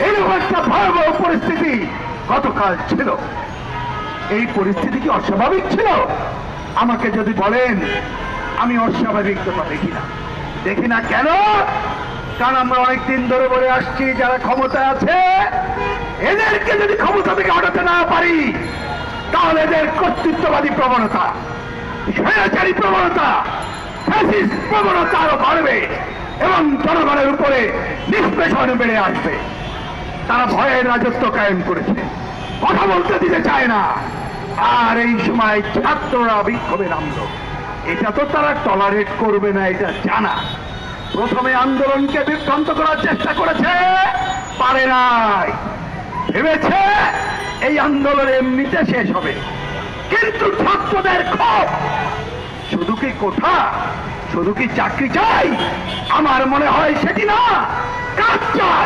এরকম একটা ভয়াবহ পরিস্থিতি গতকাল ছিল। এই পরিস্থিতি কি অস্বাভাবিক ছিল? আমাকে যদি বলেন, আমি অস্বাভাবিকতা দেখি না কেন? কারণ আমরা অনেকদিন ধরে বলে আসছি, যারা ক্ষমতায় আছে এদেরকে যদি ক্ষমতা থেকে হটাতে না পারি, তাহলে এদের কর্তৃত্ববাদী প্রবণতা, স্বৈরাচারী প্রবণতা, ফ্যাসিস্ট প্রবণতা আরো বাড়বে এবং জনগণের উপরে নিষ্পেষণ বেড়ে আসবে। তারা ভয়ের রাজত্ব কায়েম করেছে, কথা বলতে দিতে চায় না। আর এই সময় ছাত্ররা বিক্ষোভে নামল, এটা তো তারা টলারেট করবে না, এটা জানা। প্রথমে আন্দোলনকে বিভ্রান্ত করার চেষ্টা করেছে, পারে নাই। ভেবেছে এই আন্দোলন এমনিতে শেষ হবে, কিন্তু ছাত্রদের ক্ষোভ শুধু কি কোঠা, শুধু কি চাকরি চাই? আমার মনে হয় সেটি না, কাজ চাই।